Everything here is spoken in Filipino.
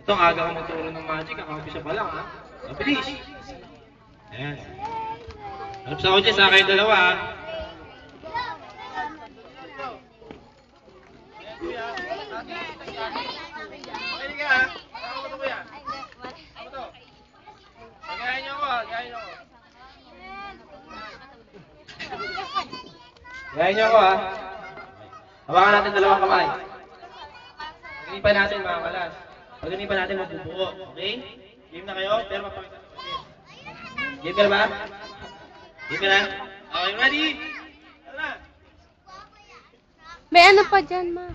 Ito, aga ka magturo ng magic. Kakaumpisa pa lang, ha? Mabilis. Ayan. Harap sa kutsi, sa kayo dalawa, ha? Makinig ka, ha? Ako mo ito, kuya. Ako to. Magayahin niyo ako, ha? Gayahin niyo ako. Gayahin niyo ako, ha? Hawakan natin dalawang kamay. Pag-inipan natin, mga kalas. Pag-inipan natin, magbubuo. Okay? Game na kayo, pero mapakita ko. Game ka na ba? Game ka na? Okay, ready? Tara na! May ano pa dyan, ma?